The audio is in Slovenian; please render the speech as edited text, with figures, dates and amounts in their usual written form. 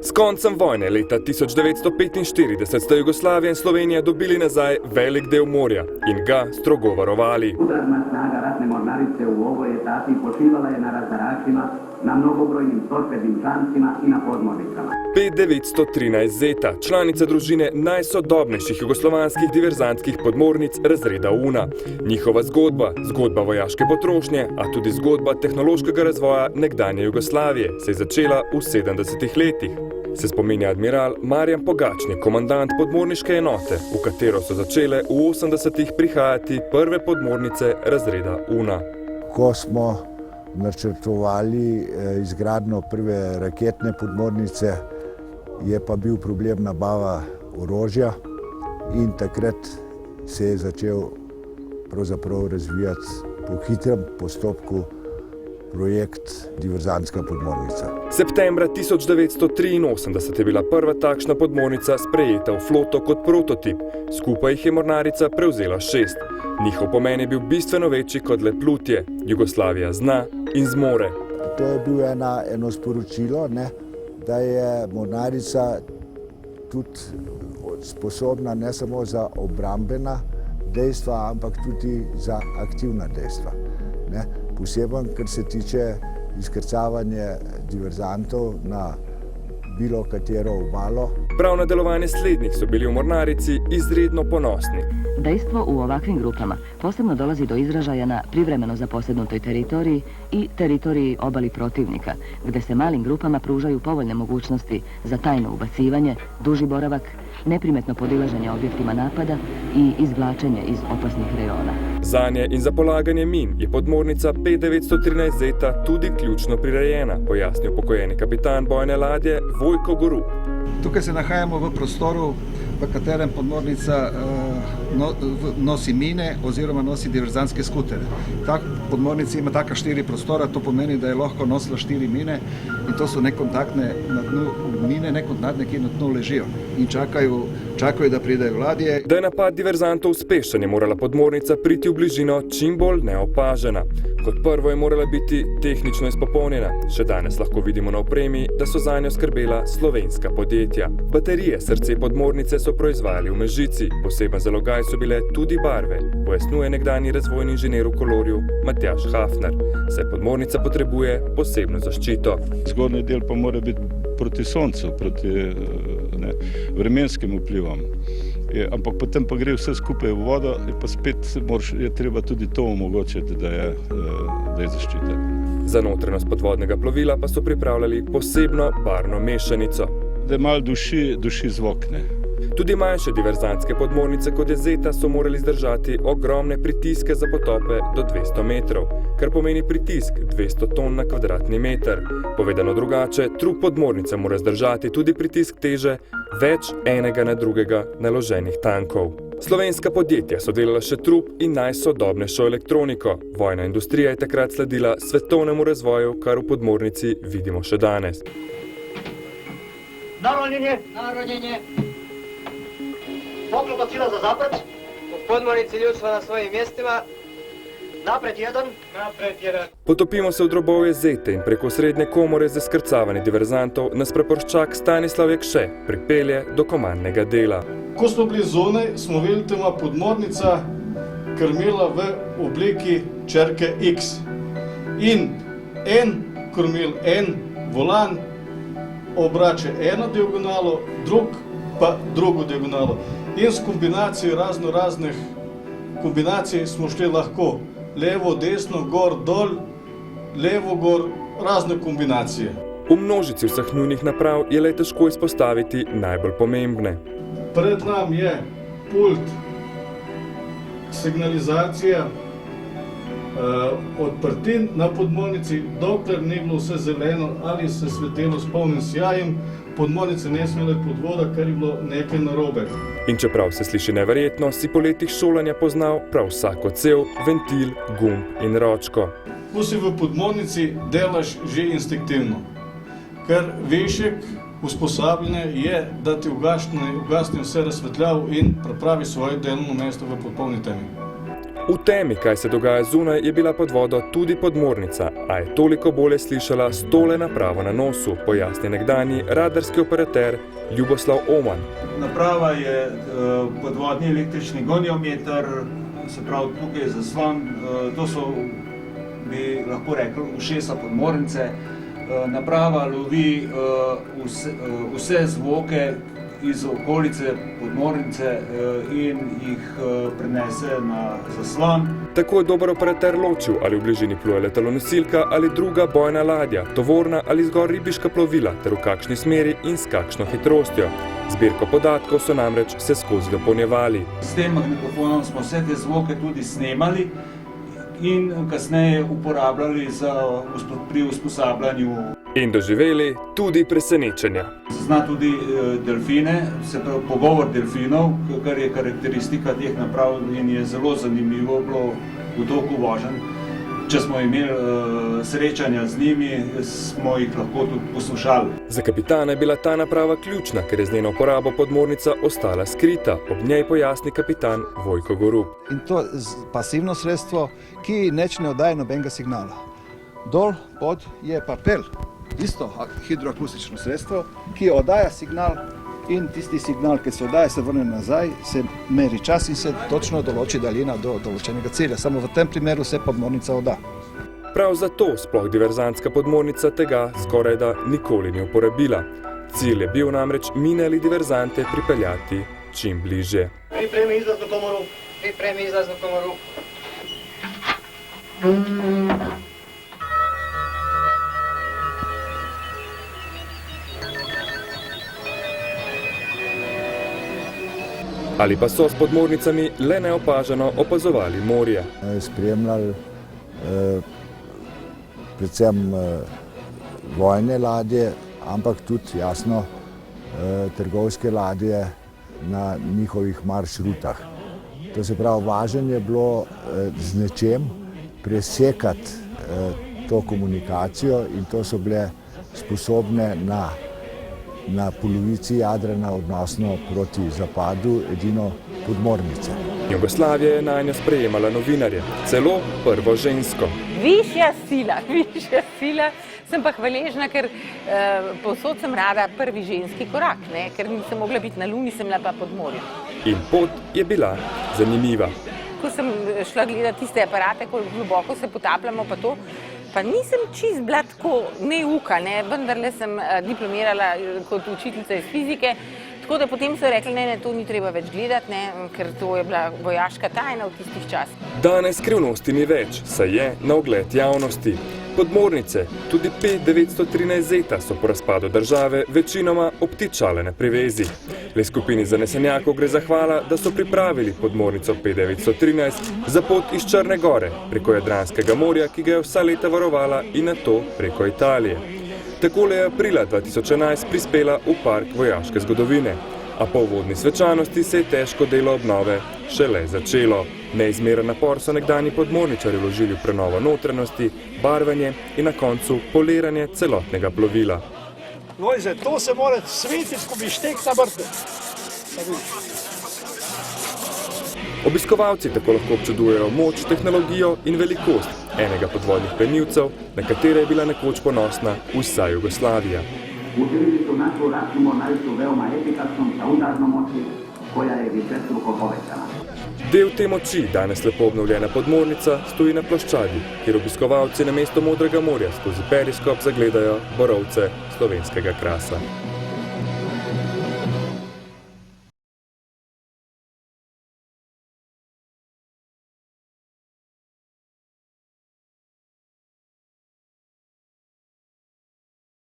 S koncem vojne leta 1945 sta Jugoslavija in Slovenija dobili nazaj velik del morja in ga strogo varovali. Udarna snaga ratne mornarice v ovoj etapi počivala je na razdaračima, na mnogobrojnim torpednim čamcima in na podmornicama. P-913 Zeta, članica družine najsodobnejših jugoslovanskih diverzantskih podmornic razreda Una. Njihova zgodba, zgodba vojaške potrošnje, a tudi zgodba tehnološkega razvoja nekdanje Jugoslavije, se je začela v 70-ih letih. Se spominja admiral Marjan Pogačnik, komandant podmorniške enote, v katero so začele v 80-ih prihajati prve podmornice razreda Una. Ko smo načrtovali izgradnjo prve raketne podmornice, je pa bil problem nabava orožja in takrat se je začel pravzaprav razvijati po hitrem postopku projekt diverzantska podmornica. Septembra 1983 je bila prva takšna podmornica sprejeta v floto kot prototip. Skupaj jih je mornarica prevzela 6. Njihov pomen je bil bistveno večji kot le plutje. Jugoslavija zna in zmore. To je bil eno sporočilo, da je mornarica tudi sposobna ne samo za obrambena dejstva, ampak tudi za aktivna dejstva. Poseben, kar se tiče izkrcavanja diverzantov na bilo katero obalo. Prav na delovanje slednjih so bili v mornarici izredno ponosni. Dejstvo u ovakvim grupama posebno dolazi do izražaja na privremeno zaposednutoj teritoriji i teritoriji obali protivnika, gde se malim grupama pružaju povoljne mogućnosti za tajno ubacivanje, duži boravak, neprimetno podilaženje objektima napada i izvlačenje iz opasnih rejona. Zanje in za polaganje min je podmornica P-913 Zeta tudi ključno prirejena, pojasnil pokojeni kapitan bojne ladje Vojko Gorup. Tukaj se nahajamo v prostoru, v katerem podmornica nosi mine oziroma nosi diverzantske skutere. Ta podmornica ima taka 4 prostora, to pomeni, da je lahko nosila 4 mine in to so nekontaktne na dnu mine, nekontaktne, ki na dnu ležijo in čakajo, da pridejo ladje. Da je napad diverzantov uspešen, je morala podmornica priti v bližino čim bolj neopažena. Kot prvo je morala biti tehnično izpopolnjena. Še danes lahko vidimo na opremi, da so zanjo skrbela slovenska podjetja. Baterije srce podmornice so proizvajali v Mežici, poseben zalogaj so bile tudi barve, pojasnjuje nekdanji razvojni inženir v Kolorju Matjaž Hafner. Saj podmornica potrebuje posebno zaščito. Zgornji del pa mora biti proti soncu, proti vremenskim vplivom. Ampak potem pa gre vse skupaj v vodo in pa spet je treba tudi to omogočiti, da je zaščita. Za notranjost podvodnega plovila pa so pripravljali posebno barvno mešanico. Da malo duši zvok. Tudi manjše diverzantske podmornice kot je Zeta so morali zdržati ogromne pritiske za potope do 200 metrov, kar pomeni pritisk 200 ton na kvadratni meter. Povedano drugače, trup podmornice mora zdržati tudi pritisk teže več enega na drugega naloženih tankov. Slovenska podjetja so delala še trup in najsodobnejšo elektroniko. Vojna industrija je takrat sledila svetovnemu razvoju, kar v podmornici vidimo še danes. Naronjenje! Naronjenje! Poklopno sila za zapad. U podmornici ljudstva na svojim mjestima. Napred 1. Napred 1. Potopimo se v drobovje Zete in preko srednje komore za skrcavanje diverzantov nas preporščak Stanislav Jekše pripelje do komandnega dela. Ko smo bili zunaj, smo videli, da ima podmornica krmila v obliki črke X. In en krmil, en volan obrače eno diagonalo, drug pa drugo diagonalo. In s kombinacijo raznih kombinacij smo šli lahko levo, desno, gor, dol, levo, gor, razne kombinacije. V množici vseh nujnih naprav je le težko izpostaviti najbolj pomembne. Pred nam je pult signalizacija odprtin na podmornici, dokler ni bilo vse zeleno ali se svetelo s polnim sjajem, podmornice ne smele pod voda, ker je bilo nekaj narobe. In čeprav se sliši neverjetno, si po letih šolanja poznal prav vsako cev, ventil, gumb in ročko. Ko si v podmornici delaš že instinktivno, ker vešek usposabljanje je, da ti ugasne vse razsvetljavo in pripravi svoje delovno mesto v popolni temi. V temi, kaj se dogaja zunaj, je bila pod vodo tudi podmornica, a je toliko bolje slišala s tole napravo na nosu, pojasni nekdanji radarski operater Ljuboslav Oman. Naprava je podvodni električni goniometer, se pravi tukaj je zaslon, to so, bi lahko rekli, ušesa podmornice. Naprava lovi vse zvoke iz okolice podmornice in jih prenese na zaslon. Tako je dober operater ločil, ali v bližini pluje letalonosilka ali druga bojna ladja, tovorna ali zgolj ribiška plovila, ter v kakšni smeri in s kakšno hitrostjo. Zbirko podatkov so namreč vse skozi dopolnjevali. S tem magnetofonom smo vse te zvoke tudi snemali in kasneje uporabljali pri usposabljanju. In doživeli tudi presenečenja. Zna tudi delfine, se pravi pogovor delfinov, kar je karakteristika teh naprav in je zelo zanimivo bilo v toku voženj. Če smo imeli srečanja z njimi, smo jih lahko tudi poslušali. Za kapitana je bila ta naprava ključna, ker je z njeno uporabo podmornica ostala skrita. Ob njej pojasni kapitan Vojko Gorub. In to je pasivno sredstvo, ki neč ne oddaja nobenega signala. Dol pod je pa pel, isto hidroakustično sredstvo, ki oddaja signal in tisti signal, ki se oddaja, se vrne nazaj, se meri čas in se točno določi daljina do določenega cilja. Samo v tem primeru se podmornica odda. Prav zato sploh diverzantska podmornica tega skoraj da nikoli ni uporabila. Cilj je bil namreč mine ali diverzante pripeljati čim bližje. Pripremi izlazno komoru. Pripremi izlazno komoru. Ali pa so s podmornicami le neopaženo opazovali morje. Spremljali predvsem vojne ladje, ampak tudi jasno trgovske ladje na njihovih maršrutah. To se pravi, važno je bilo z nečem presekati to komunikacijo in to so bile sposobne na polovici Jadrana, odnosno proti zapadu, edino podmornice. Jugoslavija je nanjo sprejemala novinarje, celo prvo žensko. Višja sila. Sem pa hvaležna, ker povsod sem rada prvi ženski korak, ne? Ker nisem mogla biti na Luni, sem bila pa pod morjem. In pot je bila zanimiva. Ko sem šla gledati tiste aparate, ko globoko se potapljamo, pa nisem čist bila tako neuka, ne? Vendarle sem diplomirala kot učiteljica iz fizike, tako da potem so rekli, ne, to ni treba več gledati, ne? Ker to je bila vojaška tajna v tistih časih. Danes skrivnosti ni več, saj je na ogled javnosti. Podmornice, tudi P913 Zeta so po razpadu države večinoma obtičale na privezi. Le skupini zanesenjakov gre zahvala, da so pripravili podmornico P913 za pot iz Črne gore preko Jadranskega morja, ki ga je vsa leta varovala, in nato preko Italije. Takole je aprila 2011 prispela v park vojaške zgodovine, a po uvodni svečanosti se je težko delo obnove šele začelo. Neizmeren napor so nekdanji podmorničarji vložili v prenovo notranjosti, barvanje in na koncu poliranje celotnega plovila. Lojze, to se mora svetiti, ko bi štek na vrtu. Obiskovalci tako lahko občudujejo moč, tehnologijo in velikost enega podvodnih plenilcev, na katere je bila nekoč ponosna vsa Jugoslavija. Učinili su našu ratnu mornaricu veoma efikasnom sa udarnom moći, koja je višestruko povećana. Del te moči, danes lepo obnovljena podmornica, stoji na ploščadi, kjer obiskovalci namesto Modrega morja skozi periskop zagledajo borovce slovenskega krasa.